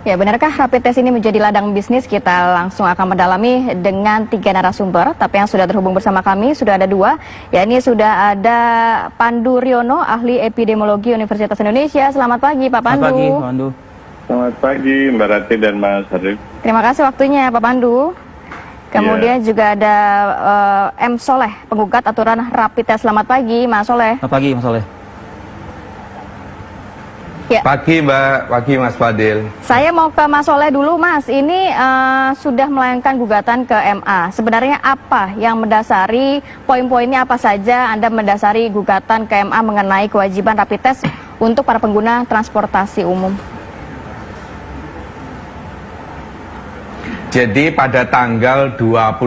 Ya, benarkah rapid test ini menjadi ladang bisnis? Kita langsung akan mendalami dengan 3 narasumber, tapi yang sudah terhubung bersama kami sudah ada 2. Ya, ini sudah ada Pandu Riono, ahli epidemiologi Universitas Indonesia. Selamat pagi, Pak Pandu. Selamat pagi, Pak Pandu. Selamat pagi, Mbak Rati dan Mas Arif. Terima kasih waktunya, Pak Pandu. Kemudian juga ada M. Soleh, penggugat aturan rapid test. Selamat pagi, Mas Soleh. Selamat pagi, Mas Soleh. Ya. Pagi Mbak, pagi Mas Fadil. Saya mau ke Mas Soleh dulu, Mas. Ini sudah melayangkan gugatan ke MA. Sebenarnya apa yang mendasari, poin-poinnya apa saja Anda mendasari gugatan ke MA mengenai kewajiban rapid test untuk para pengguna transportasi umum? Jadi pada tanggal 25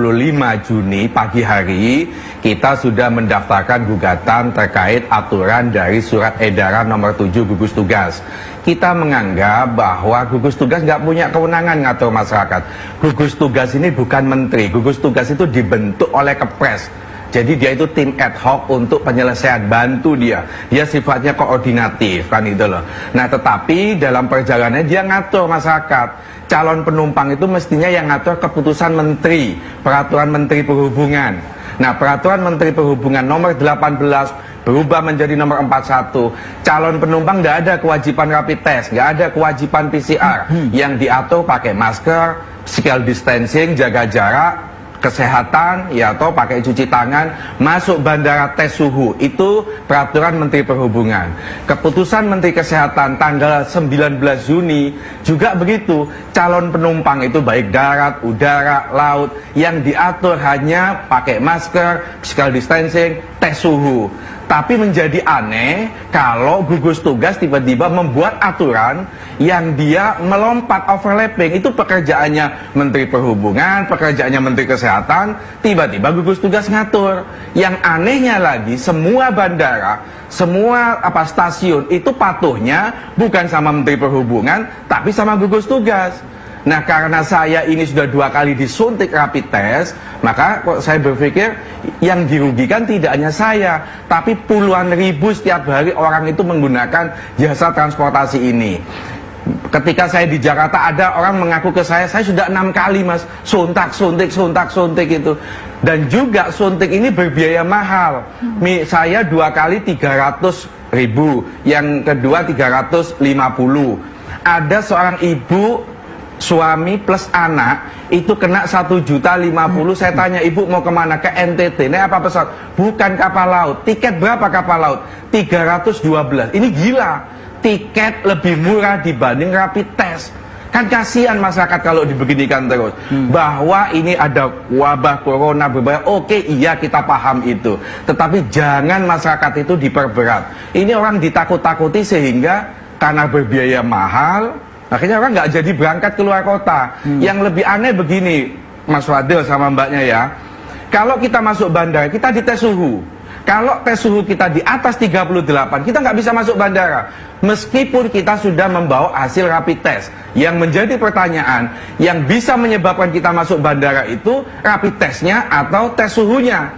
Juni pagi hari kita sudah mendaftarkan gugatan terkait aturan dari surat edaran nomor 7 gugus tugas. Kita menganggap bahwa gugus tugas nggak punya kewenangan ngatur masyarakat. Gugus tugas ini bukan menteri, gugus tugas itu dibentuk oleh Kepres. Jadi dia itu tim ad hoc untuk penyelesaian, bantu dia. Dia sifatnya koordinatif kan itu loh. Nah tetapi dalam perjalanannya dia ngatur masyarakat. Calon penumpang itu mestinya yang ngatur keputusan menteri, peraturan menteri perhubungan. Nah peraturan menteri perhubungan nomor 18 berubah menjadi nomor 41. Calon penumpang nggak ada kewajiban rapid test, nggak ada kewajiban PCR. Yang diatur pakai masker, physical distancing, jaga jarak, kesehatan, ya atau pakai cuci tangan, masuk bandara tes suhu. Itu peraturan Menteri Perhubungan. Keputusan Menteri Kesehatan tanggal 19 Juni juga begitu. Calon penumpang itu baik darat, udara, laut, yang diatur hanya pakai masker, physical distancing, tes suhu. Tapi menjadi aneh kalau gugus tugas tiba-tiba membuat aturan yang dia melompat, overlapping. Itu pekerjaannya Menteri Perhubungan, pekerjaannya Menteri Kesehatan, tiba-tiba gugus tugas ngatur. Yang anehnya lagi, semua bandara, semua stasiun itu patuhnya bukan sama Menteri Perhubungan, tapi sama gugus tugas. Nah karena saya ini sudah 2 kali disuntik rapid test, maka saya berpikir yang dirugikan tidak hanya saya, tapi puluhan ribu setiap hari orang itu menggunakan jasa transportasi ini. Ketika saya di Jakarta ada orang mengaku ke saya sudah 6 kali mas suntik itu. Dan juga suntik ini berbiaya mahal. Saya 2 kali 300.000, yang kedua 350. Ada seorang ibu, suami plus anak itu kena 1.050.000. Saya tanya, ibu mau kemana? Ke NTT. Ini apa pesawat? Bukan kapal laut. Tiket berapa kapal laut? 312. Ini gila. Tiket lebih murah dibanding rapid test. Kan kasihan masyarakat kalau dibeginikan terus. Bahwa ini ada wabah corona berbahaya. Oke, iya kita paham itu. Tetapi jangan masyarakat itu diperberat. Ini orang ditakut-takuti sehingga karena berbiaya mahal, akhirnya orang nggak jadi berangkat keluar kota. Yang lebih aneh begini, Mas Fadil sama mbaknya ya. Kalau kita masuk bandara, kita dites suhu. Kalau tes suhu kita di atas 38, kita nggak bisa masuk bandara. Meskipun kita sudah membawa hasil rapid test. Yang menjadi pertanyaan, yang bisa menyebabkan kita masuk bandara itu rapid testnya atau tes suhunya.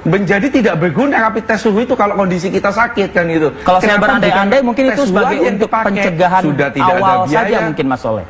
Menjadi tidak berguna rapid test suhu itu kalau kondisi kita sakit kan itu. Kalau saya berandai-andai mungkin itu sebagai untuk pencegahan sudah tidak awal ada biaya saja mungkin Mas Soleh.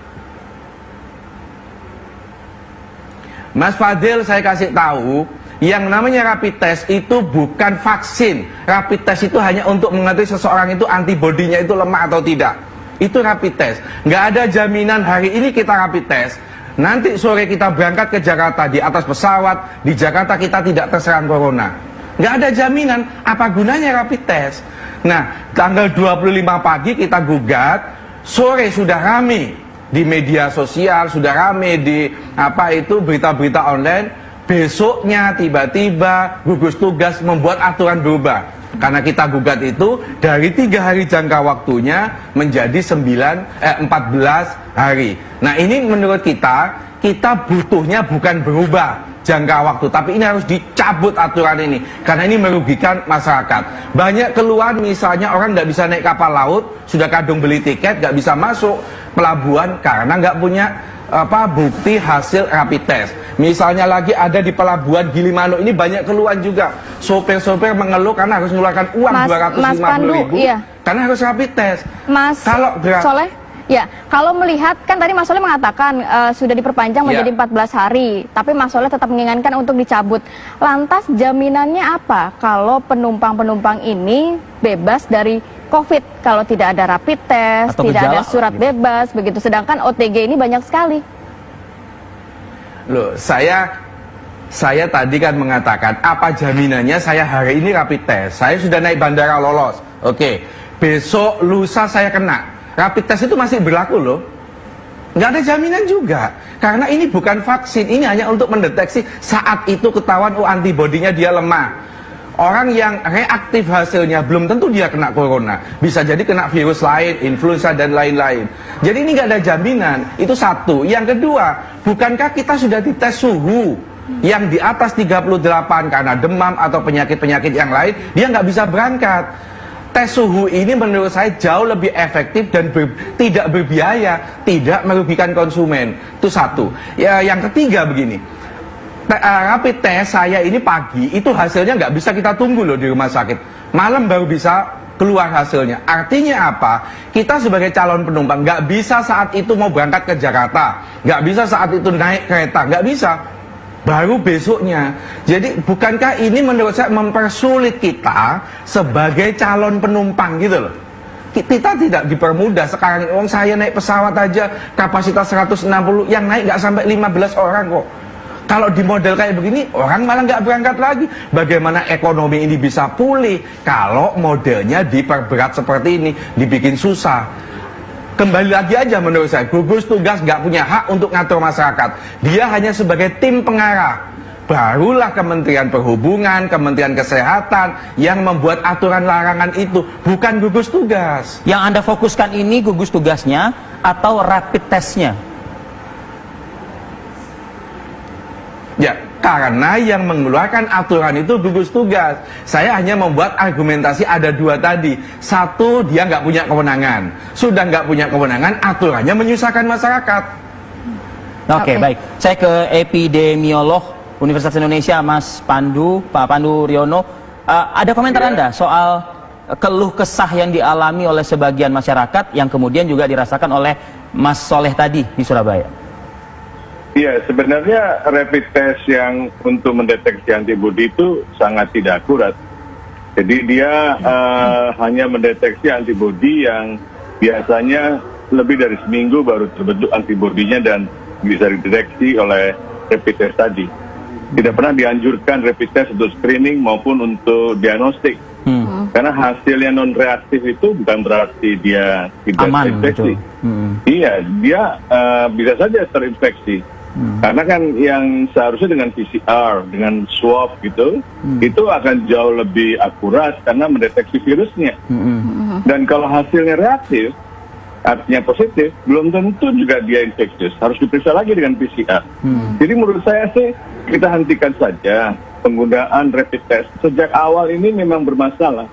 Mas Fadil, saya kasih tahu, yang namanya rapid test itu bukan vaksin. Rapid test itu hanya untuk mengetahui seseorang itu antibodinya itu lemah atau tidak. Itu rapid test. Nggak ada jaminan hari ini kita rapid test, nanti sore kita berangkat ke Jakarta, di atas pesawat di Jakarta kita tidak terserang corona. Nggak ada jaminan. Apa gunanya rapid test? Nah, tanggal 25 pagi kita gugat, sore sudah rame di media sosial, sudah rame di berita-berita online. Besoknya tiba-tiba gugus tugas membuat aturan berubah. Karena kita gugat itu dari 3 hari jangka waktunya menjadi 14 hari. Nah ini menurut kita butuhnya bukan berubah jangka waktu, tapi ini harus dicabut aturan ini. Karena ini merugikan masyarakat. Banyak keluhan, misalnya orang nggak bisa naik kapal laut, sudah kadung beli tiket, nggak bisa masuk pelabuhan karena nggak punya bukti hasil rapid test. Misalnya lagi ada di pelabuhan Gilimanuk ini banyak keluhan juga. Sopir-sopir mengeluh karena harus mengeluarkan uang 250.000 Iya. karena harus rapid test. Mas Kalau Soleh, Ya, kalau melihat kan tadi Mas Soleh mengatakan sudah diperpanjang menjadi 14 hari, tapi Mas Soleh tetap menginginkan untuk dicabut. Lantas jaminannya apa kalau penumpang-penumpang ini bebas dari COVID kalau tidak ada rapid test, atau tidak ada gejala, surat gitu. bebas, begitu. Sedangkan OTG ini banyak sekali. Loh, saya tadi kan mengatakan apa jaminannya saya hari ini rapid test, saya sudah naik bandara lolos, oke, besok lusa saya kena. Rapid test itu masih berlaku loh. Nggak ada jaminan juga. Karena ini bukan vaksin, ini hanya untuk mendeteksi saat itu ketahuan antibodinya dia lemah. Orang yang reaktif hasilnya belum tentu dia kena corona. Bisa jadi kena virus lain, influenza dan lain-lain. Jadi ini nggak ada jaminan. Itu satu. Yang kedua, bukankah kita sudah dites suhu yang di atas 38 karena demam atau penyakit-penyakit yang lain, dia nggak bisa berangkat. Tes suhu ini menurut saya jauh lebih efektif dan tidak berbiaya, tidak merugikan konsumen. Itu satu. Ya, yang ketiga begini, rapid test saya ini pagi itu hasilnya nggak bisa kita tunggu loh di rumah sakit. Malam baru bisa keluar hasilnya. Artinya apa? Kita sebagai calon penumpang nggak bisa saat itu mau berangkat ke Jakarta, nggak bisa saat itu naik kereta, nggak bisa. Baru besoknya. Jadi bukankah ini menurut saya mempersulit kita sebagai calon penumpang gitu loh. Kita tidak dipermudah. Sekarang saya naik pesawat aja kapasitas 160, yang naik nggak sampai 15 orang kok. Kalau di model kayak begini, orang malah nggak berangkat lagi. Bagaimana ekonomi ini bisa pulih kalau modelnya diperberat seperti ini, dibikin susah. Kembali lagi aja menurut saya, gugus tugas nggak punya hak untuk ngatur masyarakat. Dia hanya sebagai tim pengarah. Barulah Kementerian Perhubungan, Kementerian Kesehatan yang membuat aturan larangan itu, bukan gugus tugas. Yang Anda fokuskan ini gugus tugasnya atau rapid testnya? Ya, karena yang mengeluarkan aturan itu gugus tugas. Saya hanya membuat argumentasi ada dua tadi. Satu, dia nggak punya kewenangan. Sudah nggak punya kewenangan, aturannya menyusahkan masyarakat. Oke, baik. Saya ke epidemiolog Universitas Indonesia, Mas Pandu, Pak Pandu Riono. Ada komentar Anda soal keluh kesah yang dialami oleh sebagian masyarakat yang kemudian juga dirasakan oleh Mas Soleh tadi di Surabaya? Iya, sebenarnya rapid test yang untuk mendeteksi antibodi itu sangat tidak akurat. Jadi dia hanya mendeteksi antibodi yang biasanya lebih dari seminggu baru terbentuk antibodinya dan bisa dideteksi oleh rapid test tadi. Tidak pernah dianjurkan rapid test untuk screening maupun untuk diagnostik. Karena hasilnya non-reaktif itu bukan berarti dia tidak terinfeksi. Iya, dia bisa saja terinfeksi. Karena kan yang seharusnya dengan PCR, dengan swab gitu, itu akan jauh lebih akurat karena mendeteksi virusnya. Dan kalau hasilnya reaktif, artinya positif, belum tentu juga dia infeksius. Harus diperiksa lagi dengan PCR. Jadi menurut saya sih, kita hentikan saja penggunaan rapid test. Sejak awal ini memang bermasalah.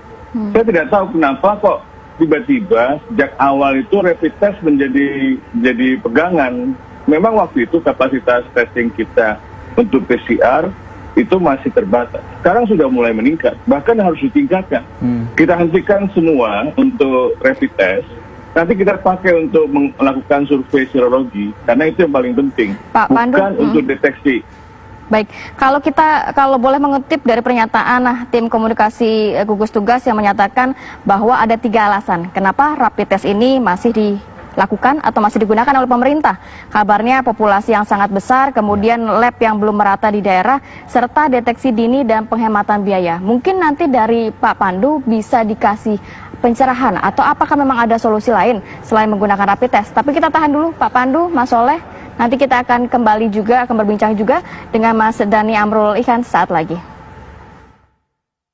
Saya tidak tahu kenapa kok tiba-tiba sejak awal itu rapid test menjadi pegangan. Memang waktu itu kapasitas testing kita untuk PCR itu masih terbatas. Sekarang sudah mulai meningkat, bahkan harus ditingkatkan. Kita hentikan semua untuk rapid test. Nanti kita pakai untuk melakukan survei serologi, karena itu yang paling penting, Pak Pandu, bukan untuk deteksi. Baik, kalau boleh mengutip dari pernyataan tim komunikasi gugus tugas yang menyatakan bahwa ada 3 alasan kenapa rapid test ini masih dilakukan atau masih digunakan oleh pemerintah. Kabarnya populasi yang sangat besar, kemudian lab yang belum merata di daerah, serta deteksi dini dan penghematan biaya. Mungkin nanti dari Pak Pandu bisa dikasih pencerahan atau apakah memang ada solusi lain selain menggunakan rapid test. Tapi kita tahan dulu Pak Pandu, Mas Soleh. Nanti kita akan kembali juga, akan berbincang juga dengan Mas Dhani Amrul Ihsan saat lagi.